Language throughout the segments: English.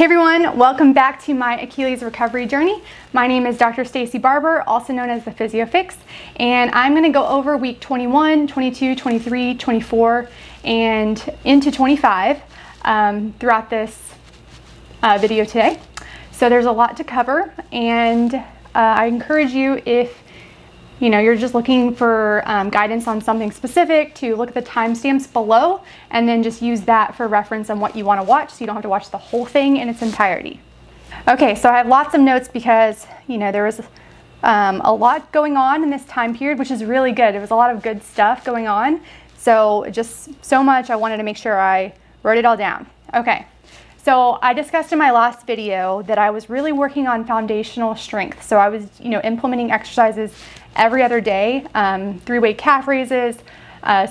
Hey everyone, welcome back to my Achilles recovery journey. My name is Dr. Stacy Barber, also known as the Physio Fix, and I'm going to go over week 21, 22, 23, 24, and into 25 throughout this video today. So there's a lot to cover, and I encourage you, if you're just looking for guidance on something specific, to look at the timestamps below and then just use that for reference on what you want to watch, so you don't have to watch the whole thing in its entirety. Okay, so I have lots of notes because there was a lot going on in this time period, which is really good. There was a lot of good stuff going on, so just so much I wanted to make sure I wrote it all down. Okay, so I discussed in my last video that I was really working on foundational strength. So I was implementing exercises every other day, 3-weight calf raises,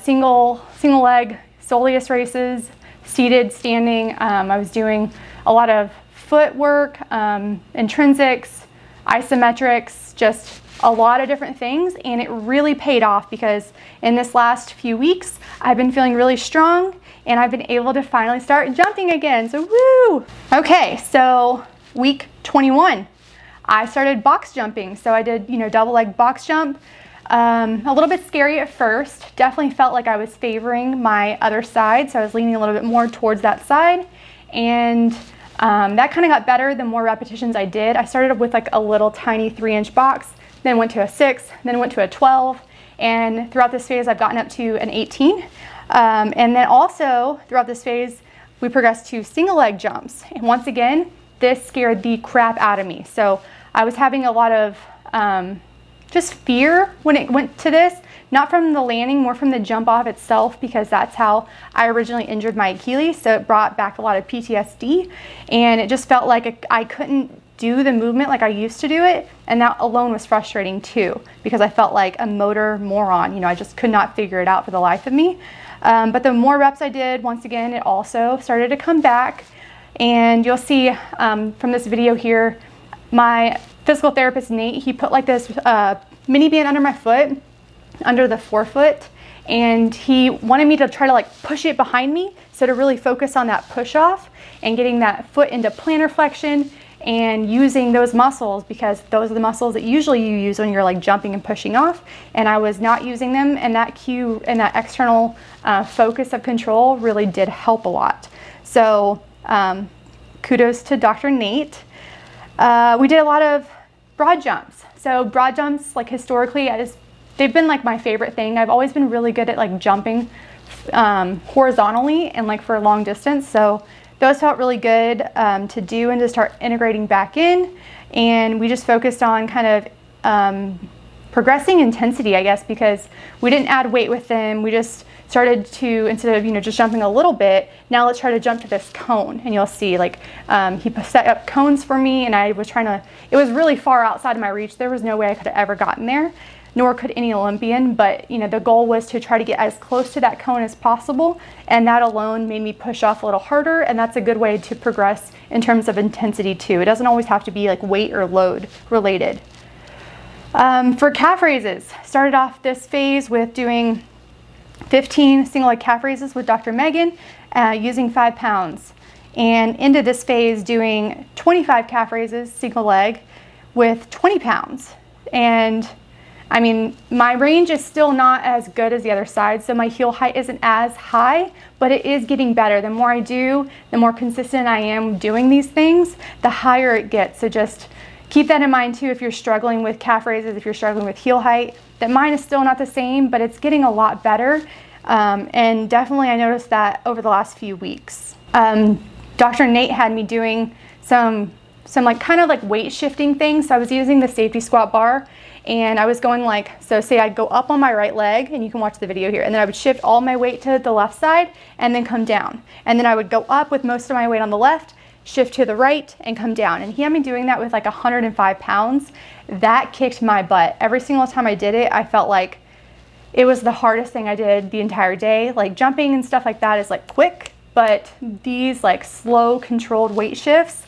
single leg soleus races, seated, standing. I was doing a lot of footwork, intrinsics, isometrics, just a lot of different things, and it really paid off because in this last few weeks I've been feeling really strong and I've been able to finally start jumping again, so woo! Okay, so week 21. I started box jumping, so I did, double leg box jump. A little bit scary at first. Definitely felt like I was favoring my other side, so I was leaning a little bit more towards that side, and that kind of got better the more repetitions I did. I started with like a little tiny 3-inch box, then went to a 6, then went to a 12, and throughout this phase I've gotten up to an 18. And then also throughout this phase we progressed to single leg jumps, and once again this scared the crap out of me. So I was having a lot of just fear when it went to this, not from the landing, more from the jump off itself, because that's how I originally injured my Achilles. So it brought back a lot of PTSD, and it just felt like I couldn't do the movement like I used to do it, and that alone was frustrating too, because I felt like a motor moron. I just could not figure it out for the life of me. But the more reps I did, once again, it also started to come back. And you'll see from this video here, my physical therapist, Nate, he put like this mini band under my foot, under the forefoot, and he wanted me to try to like push it behind me, so to really focus on that push off and getting that foot into plantar flexion and using those muscles, because those are the muscles that usually you use when you're like jumping and pushing off, and I was not using them, and that cue and that external focus of control really did help a lot. So kudos to Dr. Nate. We did a lot of broad jumps. So broad jumps, like historically, they've been like my favorite thing. I've always been really good at like jumping horizontally and like for a long distance. So those felt really good to do and to start integrating back in. And we just focused on kind of progressing intensity, I guess, because we didn't add weight with them. We just started to, instead of just jumping a little bit, now let's try to jump to this cone. And you'll see like he set up cones for me, and I was trying to, it was really far outside of my reach. There was no way I could have ever gotten there, nor could any Olympian, but the goal was to try to get as close to that cone as possible, and that alone made me push off a little harder, and that's a good way to progress in terms of intensity too. It doesn't always have to be like weight or load related. For calf raises, started off this phase with doing 15 single leg calf raises with Dr. Meghan using 5 pounds, and into this phase doing 25 calf raises single leg with 20 pounds. And I mean, my range is still not as good as the other side, so my heel height isn't as high, but it is getting better. The more I do, the more consistent I am doing these things, the higher it gets. So just keep that in mind too if you're struggling with calf raises, if you're struggling with heel height, that mine is still not the same, but it's getting a lot better. And definitely I noticed that over the last few weeks. Dr. Nate had me doing some like kind of like weight shifting things. So I was using the safety squat bar, and I was going like, so say I'd go up on my right leg, and you can watch the video here, and then I would shift all my weight to the left side and then come down. And then I would go up with most of my weight on the left, shift to the right, and come down. And he had me doing that with like 105 pounds. That kicked my butt. Every single time I did it, I felt like it was the hardest thing I did the entire day. Like jumping and stuff like that is like quick, but these like slow controlled weight shifts,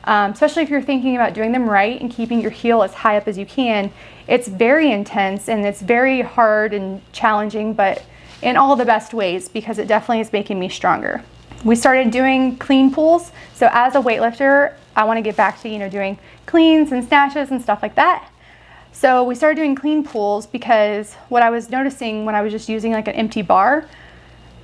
especially if you're thinking about doing them right and keeping your heel as high up as you can, it's very intense and it's very hard and challenging, but in all the best ways, because it definitely is making me stronger. We started doing clean pulls. So as a weightlifter, I want to get back to, doing cleans and snatches and stuff like that. So we started doing clean pulls because what I was noticing when I was just using like an empty bar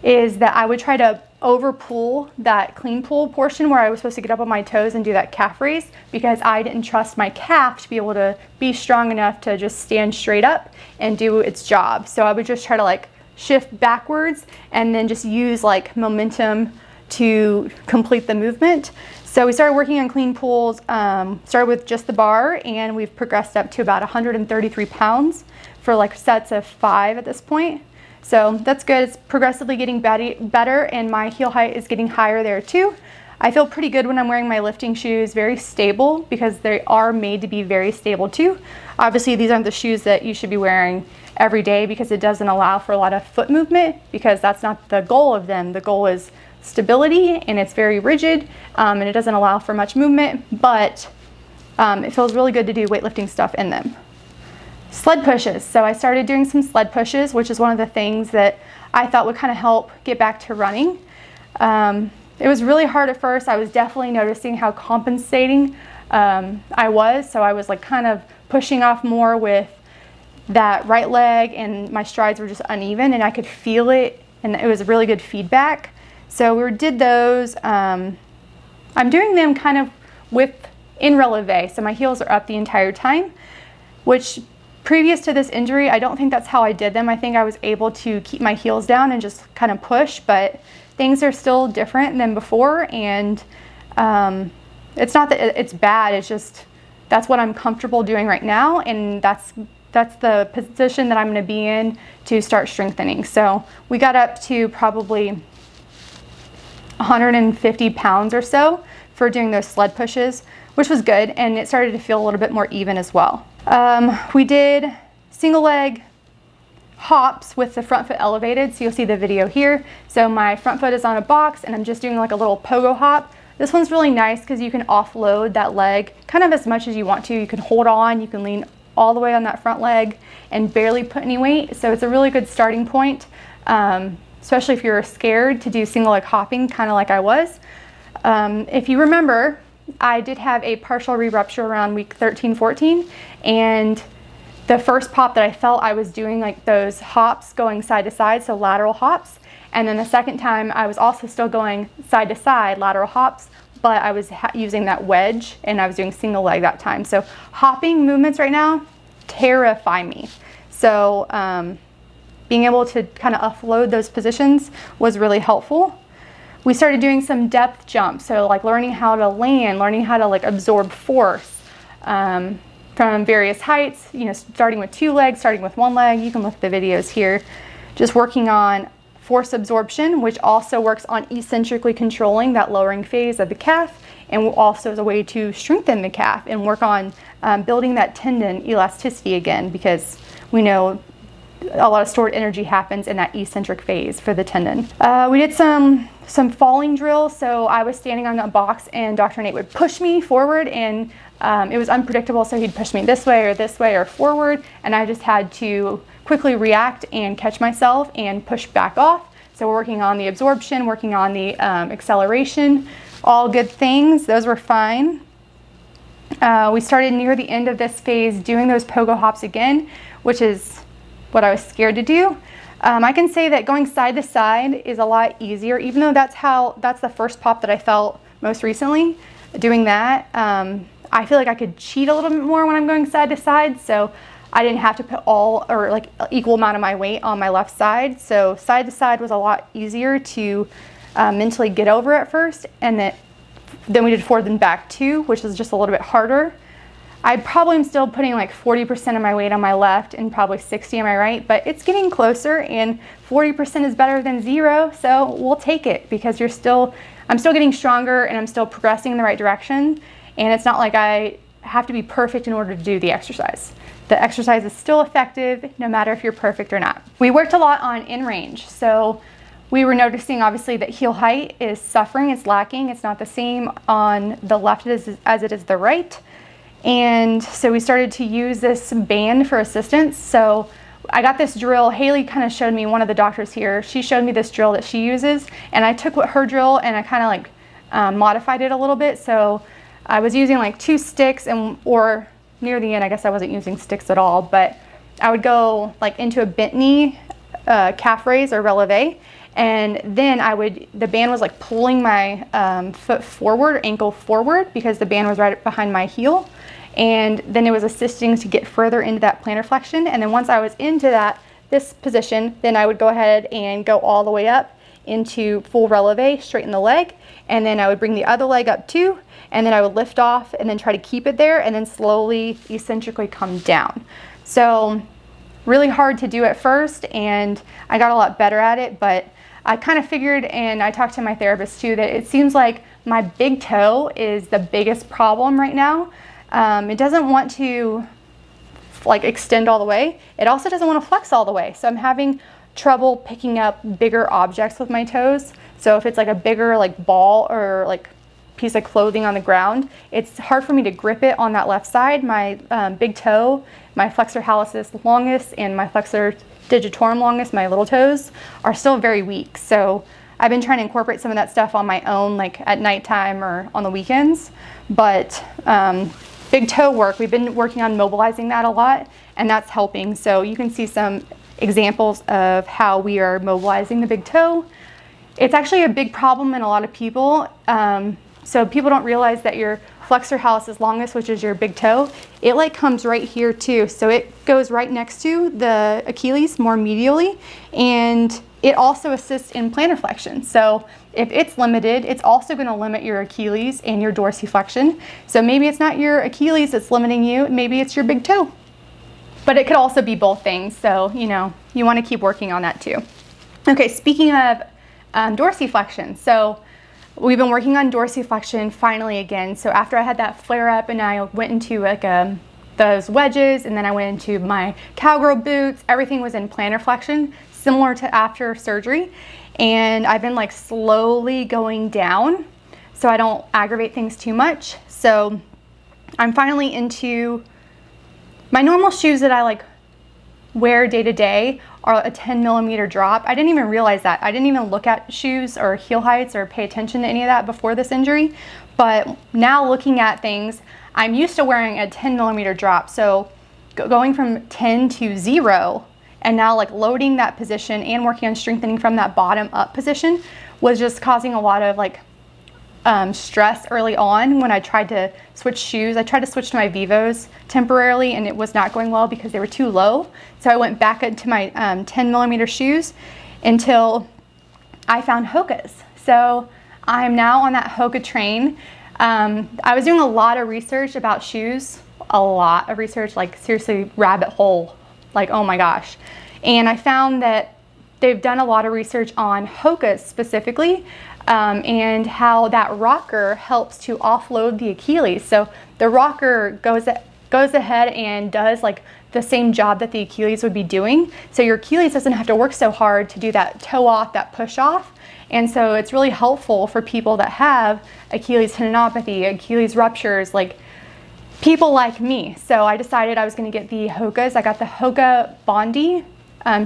is that I would try to over pull that clean pull portion where I was supposed to get up on my toes and do that calf raise, because I didn't trust my calf to be able to be strong enough to just stand straight up and do its job. So I would just try to like shift backwards and then just use like momentum to complete the movement. So we started working on clean pulls, started with just the bar, and we've progressed up to about 133 pounds for like sets of 5 at this point. So that's good. It's progressively getting better, and my heel height is getting higher there too. I feel pretty good when I'm wearing my lifting shoes, very stable, because they are made to be very stable too. Obviously, these aren't the shoes that you should be wearing every day because it doesn't allow for a lot of foot movement, because that's not the goal of them. The goal is stability, and it's very rigid, and it doesn't allow for much movement, but it feels really good to do weightlifting stuff in them. Sled pushes. So I started doing some sled pushes, which is one of the things that I thought would kind of help get back to running. It was really hard at first. I was definitely noticing how compensating I was. So I was like kind of pushing off more with that right leg, and my strides were just uneven, and I could feel it, and it was really good feedback. So we did those. I'm doing them kind of in releve, so my heels are up the entire time, which previous to this injury, I don't think that's how I did them. I think I was able to keep my heels down and just kind of push, but things are still different than before, and it's not that it's bad, it's just that's what I'm comfortable doing right now, and that's the position that I'm going to be in to start strengthening. So we got up to probably 150 pounds or so for doing those sled pushes, which was good, and it started to feel a little bit more even as well. We did single leg hops with the front foot elevated, so you'll see the video here. So my front foot is on a box, and I'm just doing like a little pogo hop. This one's really nice because you can offload that leg kind of as much as you want to. You can hold on, you can lean all the way on that front leg and barely put any weight. So it's a really good starting point, especially if you're scared to do single leg hopping, kind of like I was. If you remember, I did have a partial re-rupture around week 13, 14, and the first pop that I felt, I was doing like those hops going side to side, so lateral hops. And then the second time I was also still going side to side lateral hops, but I was using that wedge, and I was doing single leg that time. So hopping movements right now terrify me. So being able to kind of offload those positions was really helpful. We started doing some depth jumps, so like learning how to land, learning how to like absorb force from various heights, starting with 2 legs, starting with 1 leg. You can look at the videos here. Just working on force absorption, which also works on eccentrically controlling that lowering phase of the calf, and also is a way to strengthen the calf and work on building that tendon elasticity again, because we know a lot of stored energy happens in that eccentric phase for the tendon. We did some falling drills. So I was standing on a box, and Dr. Nate would push me forward, and it was unpredictable. So he'd push me this way or forward, and I just had to quickly react and catch myself and push back off. So we're working on the absorption, working on the acceleration, all good things. Those were fine. We started near the end of this phase doing those pogo hops again, which is what I was scared to do. I can say that going side to side is a lot easier, even though that's the first pop that I felt most recently. Doing that, I feel like I could cheat a little bit more when I'm going side to side, so I didn't have to put equal amount of my weight on my left side. So side to side was a lot easier to mentally get over at first, and then we did forward and back too, which is just a little bit harder. I probably am still putting like 40% of my weight on my left and probably 60 on my right, but it's getting closer, and 40% is better than 0, so we'll take it, because I'm still getting stronger, and I'm still progressing in the right direction, and it's not like I have to be perfect in order to do the exercise. The exercise is still effective no matter if you're perfect or not. We worked a lot on in range, so we were noticing obviously that heel height is suffering, it's lacking, it's not the same on the left as it is the right. And so we started to use this band for assistance. So I got this drill. Haley kind of showed me, one of the doctors here, she showed me this drill that she uses, and I took what her drill and I kind of like modified it a little bit. So I was using like 2 sticks, and or near the end, I guess I wasn't using sticks at all, but I would go like into a bent knee calf raise or releve, and then the band was like pulling my foot forward, ankle forward, because the band was right behind my heel. And then it was assisting to get further into that plantar flexion. And then once I was into this position, then I would go ahead and go all the way up into full releve, straighten the leg. And then I would bring the other leg up too. And then I would lift off and then try to keep it there and then slowly eccentrically come down. So really hard to do at first, and I got a lot better at it, but I kind of figured, and I talked to my therapist too, that it seems like my big toe is the biggest problem right now. It doesn't want to like extend all the way. It also doesn't want to flex all the way. So I'm having trouble picking up bigger objects with my toes. So if it's like a bigger like ball or like piece of clothing on the ground, it's hard for me to grip it on that left side. My big toe, my flexor hallucis longus and my flexor digitorum longus, my little toes, are still very weak. So I've been trying to incorporate some of that stuff on my own, like at nighttime or on the weekends. But big toe work, we've been working on mobilizing that a lot, and that's helping. So you can see some examples of how we are mobilizing the big toe. It's actually a big problem in a lot of people. So people don't realize that your flexor hallucis longus, which is your big toe, it like comes right here too. So it goes right next to the Achilles more medially, and it also assists in plantar flexion. So if it's limited, it's also going to limit your Achilles and your dorsiflexion. So maybe it's not your Achilles that's limiting you, maybe it's your big toe. But it could also be both things. So, you know, you want to keep working on that too. Okay, speaking of dorsiflexion. So we've been working on dorsiflexion finally again. So after I had that flare up and I went into like those wedges, and then I went into my cowgirl boots, everything was in plantar flexion, similar to after surgery. And I've been like slowly going down so I don't aggravate things too much. So I'm finally into my normal shoes that I like wear day to day are a 10mm drop. I didn't even realize that. I didn't even look at shoes or heel heights or pay attention to any of that before this injury. But now looking at things, I'm used to wearing a 10mm drop. So going from 10 to 0, and now like loading that position and working on strengthening from that bottom up position was just causing a lot of like stress early on when I tried to switch shoes. I tried to switch to my Vivos temporarily, and it was not going well because they were too low. So I went back into my 10mm shoes until I found Hokas. So I'm now on that Hoka train. I was doing a lot of research about shoes, a lot of research, like seriously rabbit hole, like oh my gosh. And I found that they've done a lot of research on Hokas specifically, and how that rocker helps to offload the Achilles. So the rocker goes ahead and does like the same job that the Achilles would be doing. So your Achilles doesn't have to work so hard to do that toe off, that push off. And so it's really helpful for people that have Achilles tendinopathy, Achilles ruptures, like people like me. So I decided I was going to get the Hokas. I got the Hoka Bondi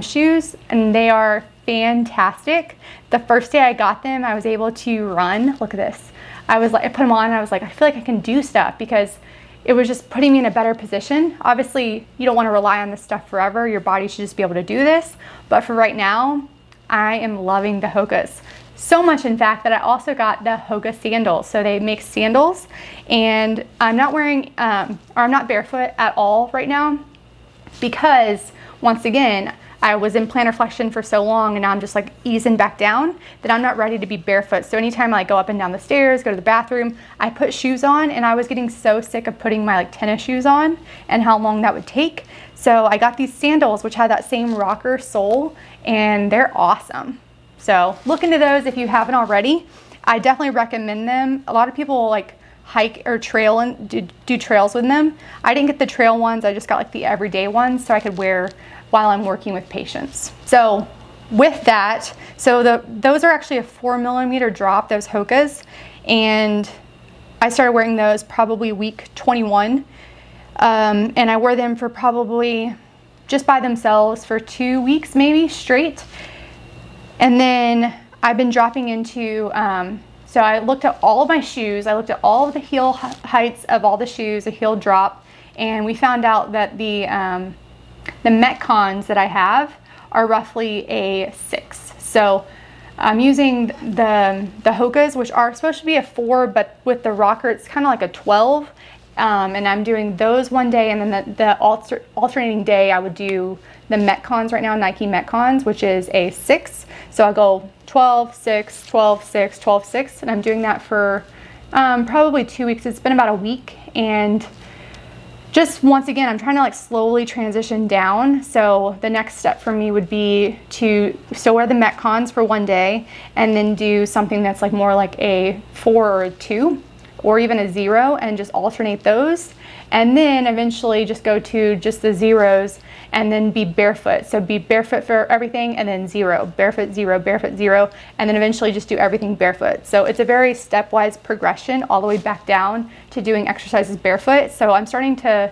shoes, and they are fantastic. The first day I got them, I was able to run. Look at this. I put them on and I was like, I feel like I can do stuff, because it was just putting me in a better position. Obviously, you don't want to rely on this stuff forever. Your body should just be able to do this. But for right now, I am loving the Hokas. So much, in fact, that I also got the Hoka sandals. So they make sandals, and I'm not wearing, or I'm not barefoot at all right now, because once again, I was in plantar flexion for so long, and now I'm just like easing back down that I'm not ready to be barefoot. So anytime I go up and down the stairs, go to the bathroom, I put shoes on, and I was getting so sick of putting my like tennis shoes on and how long that would take. So I got these sandals, which had that same rocker sole, and they're awesome. So look into those if you haven't already. I definitely recommend them. A lot of people like hike or trail and do trails with them. I didn't get the trail ones. I just got like the everyday ones so I could wear while I'm working with patients. So with that, those are actually a 4mm drop, those Hokas, and I started wearing those probably week 21, and I wore them for probably just by themselves for 2 weeks maybe straight. And then I've been dropping into, so I looked at all of my shoes. I looked at all of the heel heights of all the shoes, a heel drop, and we found out that the Metcons that I have are roughly a 6. So I'm using the Hokas, which are supposed to be a 4, but with the rocker, it's kind of like a 12. And I'm doing those one day, and then the alternating day, I would do the Metcons right now, Nike Metcons, which is a 6. So I'll go 12, 6, 12, 6, 12, 6, and I'm doing that for probably 2 weeks. It's been about a week, and just once again, I'm trying to like slowly transition down. So the next step for me would be to still wear the Metcons for one day, and then do something that's like more like a 4 or a 2, or even a 0, and just alternate those. And then eventually just go to just the zeros, and then be barefoot. So be barefoot for everything, and then 0, barefoot 0, barefoot 0, and then eventually just do everything barefoot. So it's a very stepwise progression all the way back down to doing exercises barefoot. So I'm starting to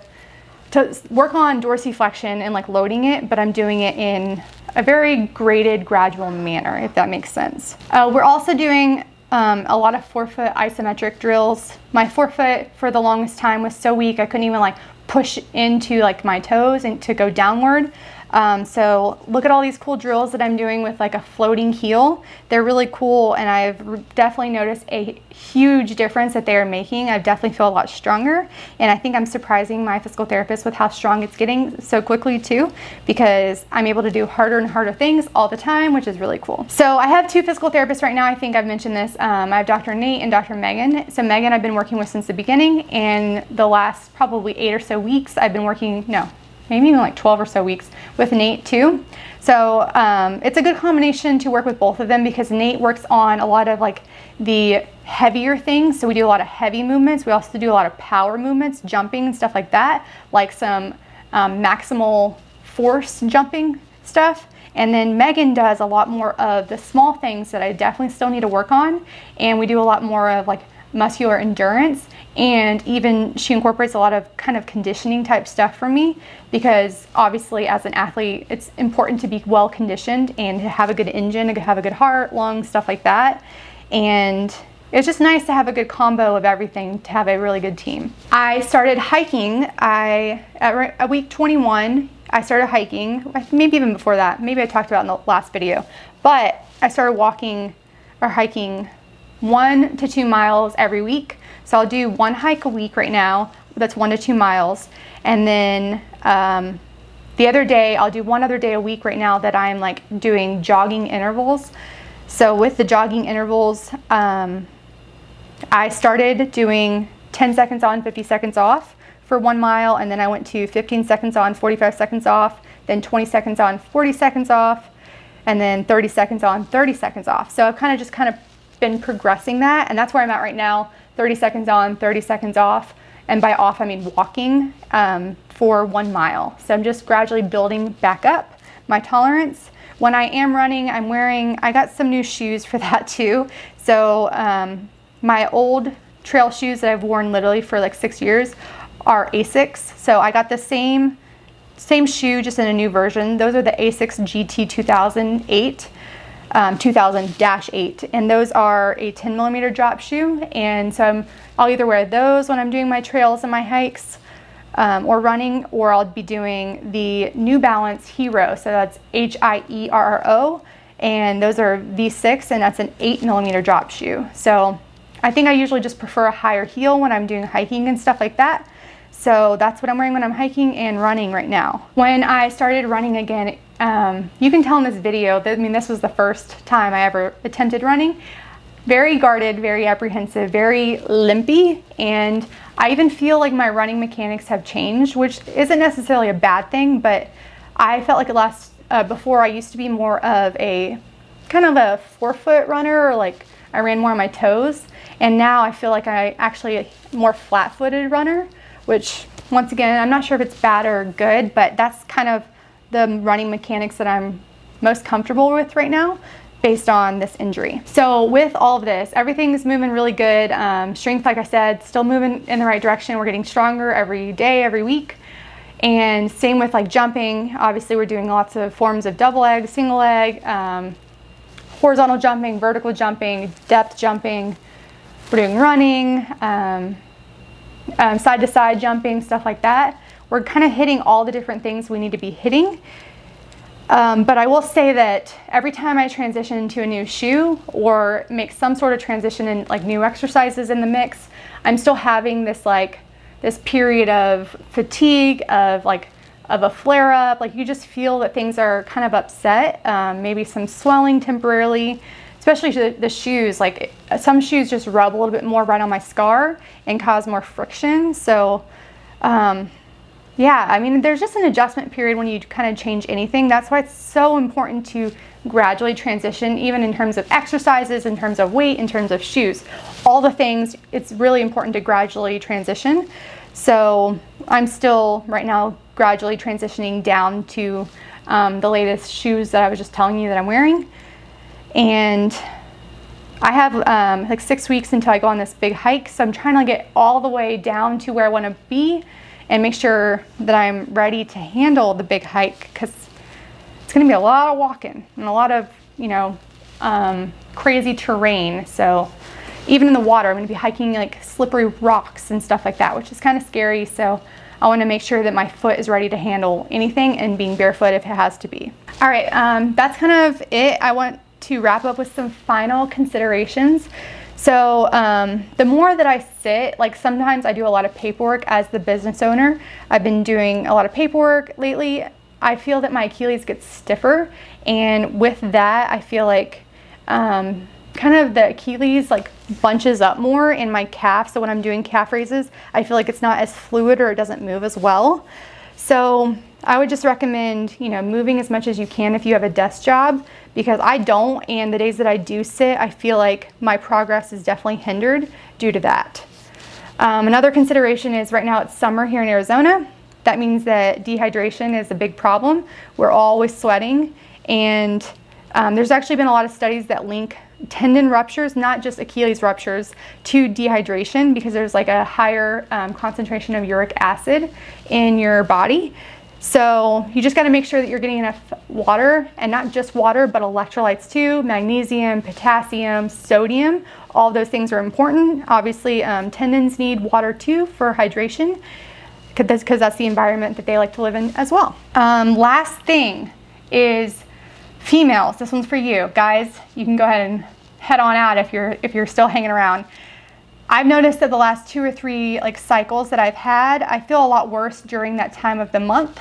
work on dorsiflexion and like loading it, but I'm doing it in a very graded, gradual manner, if that makes sense. We're also doing a lot of forefoot isometric drills. My forefoot for the longest time was so weak I couldn't even like push into like my toes and to go downward. So look at all these cool drills that I'm doing with like a floating heel. They're really cool, and I've definitely noticed a huge difference that they are making. I definitely feel a lot stronger, and I think I'm surprising my physical therapist with how strong it's getting so quickly too, because I'm able to do harder and harder things all the time, which is really cool. So I have 2 physical therapists right now. I think I've mentioned this. I have Dr. Nate and Dr. Meghan. So Meghan I've been working with since the beginning, and the last probably 8 or so weeks I've been working, maybe even like 12 or so weeks with Nate too. So it's a good combination to work with both of them, because Nate works on a lot of like the heavier things. So we do a lot of heavy movements. We also do a lot of power movements, jumping and stuff like that, like some maximal force jumping stuff. And then Meghan does a lot more of the small things that I definitely still need to work on. And we do a lot more of like muscular endurance, and even she incorporates a lot of kind of conditioning type stuff for me, because obviously as an athlete it's important to be well conditioned and to have a good engine, to have a good heart, lungs, stuff like that. And it's just nice to have a good combo of everything to have a really good team. I started hiking. At week 21 I started hiking, maybe even before that, maybe I talked about in the last video, but I started walking or hiking 1 to 2 miles every week. So I'll do 1 hike a week right now, that's 1 to 2 miles. And then the other day, I'll do 1 other day a week right now that I'm like doing jogging intervals. So with the jogging intervals, I started doing 10 seconds on, 50 seconds off for 1 mile. And then I went to 15 seconds on, 45 seconds off, then 20 seconds on, 40 seconds off, and then 30 seconds on, 30 seconds off. So I've kind of been progressing that, and that's where I'm at right now. 30 seconds on, 30 seconds off, and by off I mean walking for 1 mile. So I'm just gradually building back up my tolerance. When I am running, I got some new shoes for that too. So my old trail shoes that I've worn literally for like 6 years are Asics. So I got the same shoe, just in a new version. Those are the Asics GT 2008. 2000-8, and those are a 10 millimeter drop shoe. And so I'll either wear those when I'm doing my trails and my hikes or running, or I'll be doing the New Balance Hierro. So that's Hierro, and those are V6, and that's an 8 millimeter drop shoe. So I think I usually just prefer a higher heel when I'm doing hiking and stuff like that. So that's what I'm wearing when I'm hiking and running right now. When I started running again, you can tell in this video that, this was the first time I ever attempted running. Very guarded, very apprehensive, very limpy, and I even feel like my running mechanics have changed, which isn't necessarily a bad thing, but I felt like before I used to be more of a kind of a forefoot runner, or like I ran more on my toes, and now I feel like I actually a more flat-footed runner, which once again, I'm not sure if it's bad or good, but that's kind of the running mechanics that I'm most comfortable with right now based on this injury. So with all of this, everything's moving really good. Strength, like I said, still moving in the right direction. We're getting stronger every day, every week. And same with like jumping. Obviously we're doing lots of forms of double leg, single leg, horizontal jumping, vertical jumping, depth jumping. We're doing running, side to side jumping, stuff like that. We're kind of hitting all the different things we need to be hitting. But I will say that every time I transition to a new shoe or make some sort of transition in like new exercises in the mix, I'm still having this period of fatigue, of a flare up. Like you just feel that things are kind of upset, maybe some swelling temporarily, especially the shoes. Like some shoes just rub a little bit more right on my scar and cause more friction. So yeah, I mean, there's just an adjustment period when you kind of change anything. That's why it's so important to gradually transition, even in terms of exercises, in terms of weight, in terms of shoes, all the things. It's really important to gradually transition. So I'm still right now gradually transitioning down to the latest shoes that I was just telling you that I'm wearing. And I have like 6 weeks until I go on this big hike. So I'm trying to get all the way down to where I want to be and make sure that I'm ready to handle the big hike, because it's going to be a lot of walking and a lot of, crazy terrain. So even in the water, I'm going to be hiking like slippery rocks and stuff like that, which is kind of scary. So I want to make sure that my foot is ready to handle anything and being barefoot if it has to be. All right, that's kind of it. I want to wrap up with some final considerations. So the more that I sit, like sometimes I do a lot of paperwork as the business owner. I've been doing a lot of paperwork lately. I feel that my Achilles gets stiffer, and with that I feel like kind of the Achilles like bunches up more in my calf. So when I'm doing calf raises, I feel like it's not as fluid or it doesn't move as well. So I would just recommend, moving as much as you can if you have a desk job, because I don't, and the days that I do sit, I feel like my progress is definitely hindered due to that. Another consideration is right now it's summer here in Arizona. That means that dehydration is a big problem. We're always sweating, and there's actually been a lot of studies that link tendon ruptures, not just Achilles ruptures, to dehydration, because there's like a higher concentration of uric acid in your body. So you just got to make sure that you're getting enough water, and not just water, but electrolytes too, magnesium, potassium, sodium. All of those things are important. Obviously, tendons need water too for hydration, because that's the environment that they like to live in as well. Last thing is females. This one's for you guys. You can go ahead and head on out if you're still hanging around. I've noticed that the last 2 or 3 cycles that I've had, I feel a lot worse during that time of the month.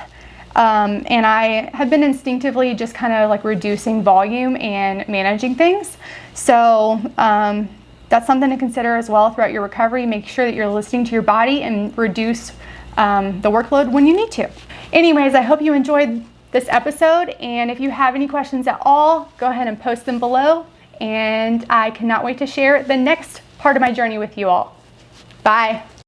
And I have been instinctively just kind of reducing volume and managing things. So that's something to consider as well throughout your recovery. Make sure that you're listening to your body and reduce the workload when you need to. Anyways, I hope you enjoyed this episode, and if you have any questions at all, go ahead and post them below, and I cannot wait to share the next part of my journey with you all. Bye.